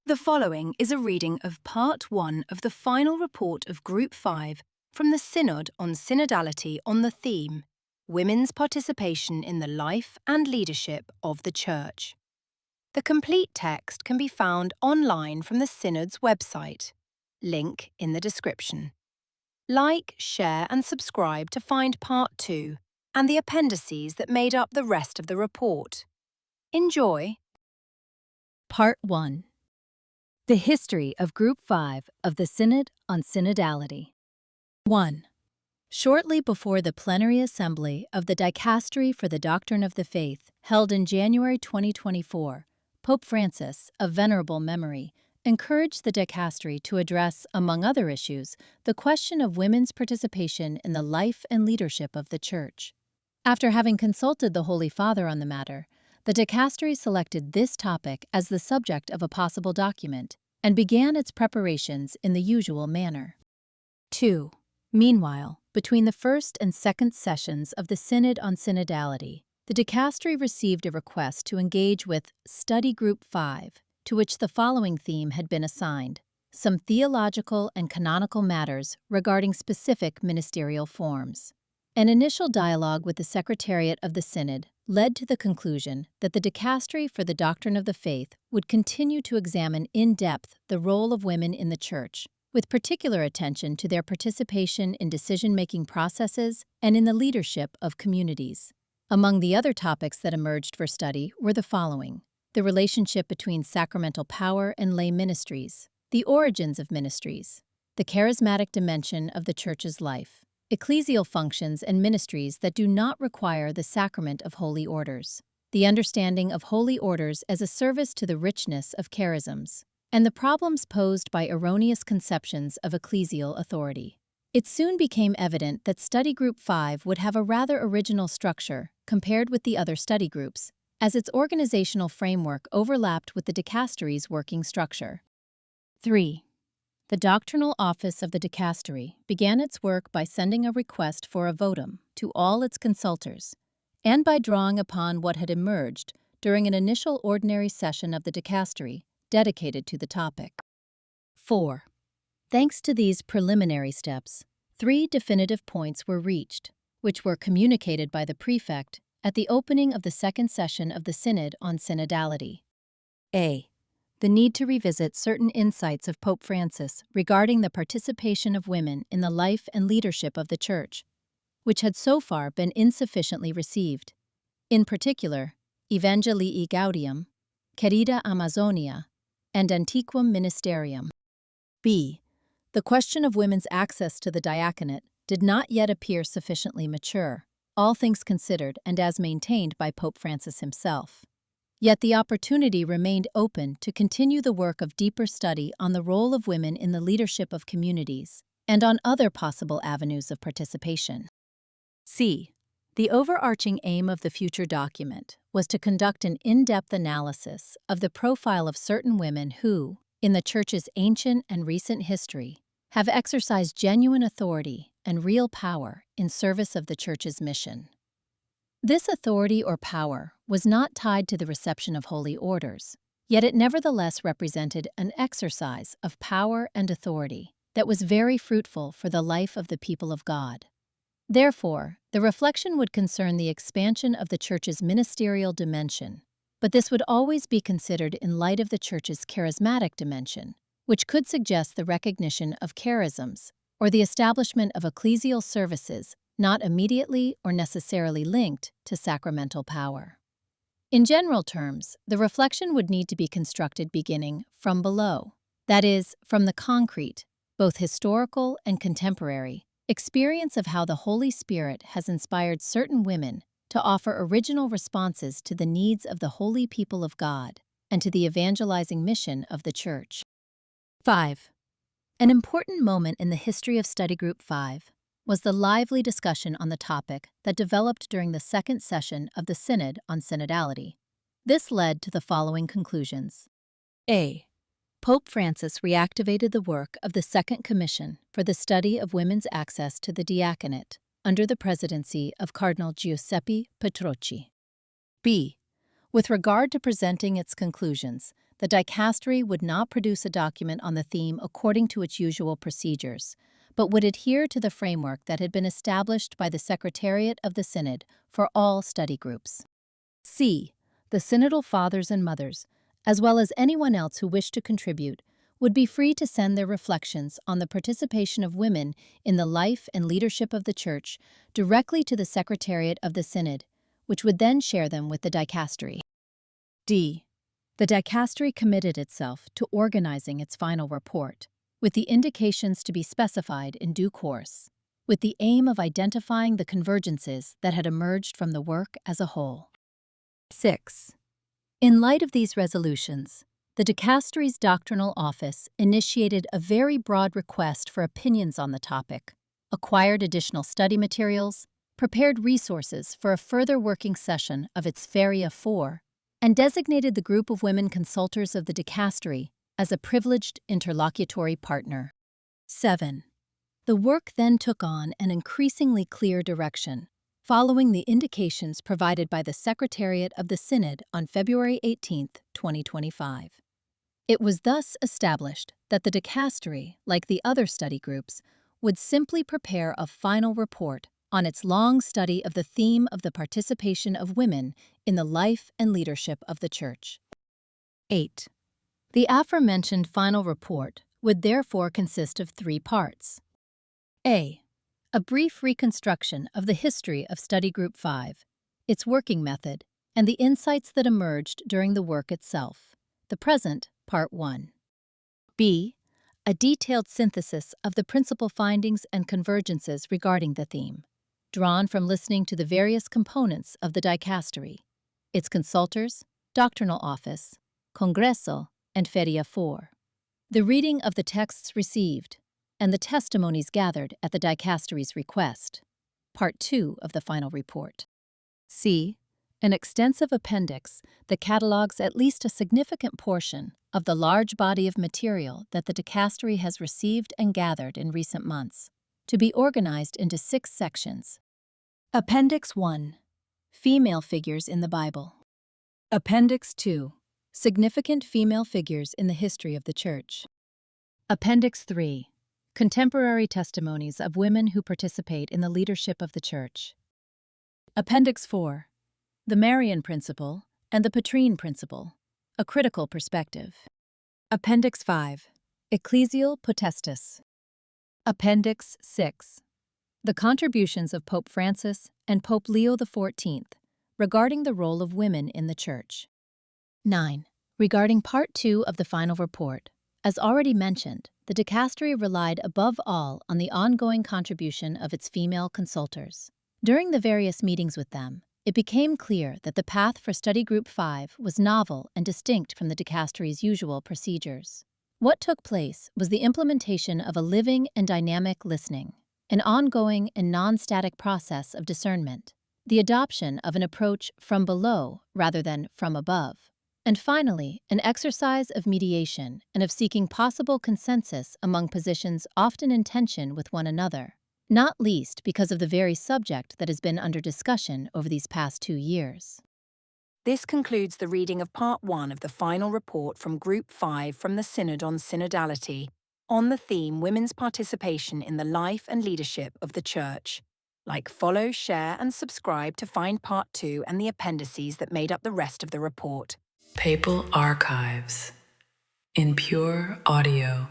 The following is a reading of Part 1 of the final report of Group 5 from the Synod on Synodality on the theme, Women's Participation in the Life and Leadership of the Church. The complete text can be found online from the Synod's website. Link in the description. Like, share and subscribe to find Part 2 and the appendices that made up the rest of the report. Enjoy! Part 1. The History of Group 5 of the Synod on Synodality. 1. Shortly before the plenary assembly of the Dicastery for the Doctrine of the Faith, held in January 2024, Pope Francis, of venerable memory, encouraged the Dicastery to address, among other issues, the question of women's participation in the life and leadership of the Church. After having consulted the Holy Father on the matter, the Dicastery selected this topic as the subject of a possible document and began its preparations in the usual manner. 2. Meanwhile, between the first and second sessions of the Synod on Synodality, the Dicastery received a request to engage with Study Group 5, to which the following theme had been assigned: some theological and canonical matters regarding specific ministerial forms. An initial dialogue with the Secretariat of the Synod led to the conclusion that the Dicastery for the Doctrine of the Faith would continue to examine in depth the role of women in the Church, with particular attention to their participation in decision-making processes and in the leadership of communities. Among the other topics that emerged for study were the following: the relationship between sacramental power and lay ministries, the origins of ministries, the charismatic dimension of the Church's life, ecclesial functions and ministries that do not require the sacrament of holy orders, the understanding of holy orders as a service to the richness of charisms, and the problems posed by erroneous conceptions of ecclesial authority. It soon became evident that Study Group 5 would have a rather original structure compared with the other study groups, as its organizational framework overlapped with the Dicastery's working structure. 3. The Doctrinal Office of the Dicastery began its work by sending a request for a votum to all its consultors, and by drawing upon what had emerged during an initial ordinary session of the Dicastery dedicated to the topic. 4. Thanks to these preliminary steps, 3 definitive points were reached, which were communicated by the prefect at the opening of the second session of the Synod on Synodality. A. The need to revisit certain insights of Pope Francis regarding the participation of women in the life and leadership of the Church, which had so far been insufficiently received. In particular, Evangelii Gaudium, Querida Amazonia, and Antiquum Ministerium. B. The question of women's access to the diaconate did not yet appear sufficiently mature, all things considered and as maintained by Pope Francis himself. Yet the opportunity remained open to continue the work of deeper study on the role of women in the leadership of communities and on other possible avenues of participation. C. The overarching aim of the future document was to conduct an in-depth analysis of the profile of certain women who, in the Church's ancient and recent history, have exercised genuine authority and real power in service of the Church's mission. This authority or power was not tied to the reception of holy orders, yet it nevertheless represented an exercise of power and authority that was very fruitful for the life of the people of God. Therefore, the reflection would concern the expansion of the Church's ministerial dimension, but this would always be considered in light of the Church's charismatic dimension, which could suggest the recognition of charisms or the establishment of ecclesial services not immediately or necessarily linked to sacramental power. In general terms, the reflection would need to be constructed beginning from below, that is, from the concrete, both historical and contemporary, experience of how the Holy Spirit has inspired certain women to offer original responses to the needs of the holy people of God and to the evangelizing mission of the Church. 5. An important moment in the history of Study Group 5 was the lively discussion on the topic that developed during the second session of the Synod on Synodality. This led to the following conclusions. A. Pope Francis reactivated the work of the Second Commission for the Study of Women's Access to the Diaconate under the presidency of Cardinal Giuseppe Petrocchi. B. With regard to presenting its conclusions, the the dicastery would not produce a document on the theme according to its usual procedures, but would adhere to the framework that had been established by the Secretariat of the Synod for all study groups. C. The synodal fathers and mothers, as well as anyone else who wished to contribute, would be free to send their reflections on the participation of women in the life and leadership of the Church directly to the Secretariat of the Synod, which would then share them with the dicastery. D. The dicastery committed itself to organizing its final report, with the indications to be specified in due course, with the aim of identifying the convergences that had emerged from the work as a whole. 6. In light of these resolutions, the dicastery's doctrinal office initiated a very broad request for opinions on the topic, acquired additional study materials, prepared resources for a further working session of its Feria 4, and designated the group of women consultors of the dicastery as a privileged interlocutory partner. 7. The work then took on an increasingly clear direction, following the indications provided by the Secretariat of the Synod on February 18, 2025. It was thus established that the dicastery, like the other study groups, would simply prepare a final report on its long study of the theme of the participation of women in the life and leadership of the Church. 8. The aforementioned final report would therefore consist of 3 parts. A. A brief reconstruction of the history of Study Group 5, its working method, and the insights that emerged during the work itself. The present, Part 1. B. A detailed synthesis of the principal findings and convergences regarding the theme, drawn from listening to the various components of the dicastery, its consultors, doctrinal office, Congreso, and Feria 4. The reading of the texts received, and the testimonies gathered at the dicastery's request. Part 2 of the final report. C. An extensive appendix that catalogues at least a significant portion of the large body of material that the dicastery has received and gathered in recent months, to be organized into 6 sections. Appendix 1. Female figures in the Bible. Appendix 2. Significant female figures in the history of the Church. Appendix 3. Contemporary testimonies of women who participate in the leadership of the Church. Appendix 4. The Marian Principle and the Petrine Principle, a critical perspective. Appendix 5. Ecclesial Potestas. Appendix 6. The contributions of Pope Francis and Pope Leo XIV regarding the role of women in the Church. 9. Regarding Part 2 of the final report, as already mentioned, the dicastery relied above all on the ongoing contribution of its female consultors. During the various meetings with them, it became clear that the path for Study Group 5 was novel and distinct from the dicastery's usual procedures. What took place was the implementation of a living and dynamic listening, an ongoing and non-static process of discernment, the adoption of an approach from below rather than from above, and finally, an exercise of mediation and of seeking possible consensus among positions often in tension with one another, not least because of the very subject that has been under discussion over these past 2 years. This concludes the reading of Part 1 of the final report from Group 5 from the Synod on Synodality, on the theme Women's Participation in the Life and Leadership of the Church. Like, follow, share, and subscribe to find Part 2 and the appendices that made up the rest of the report. Papal Archives in pure audio.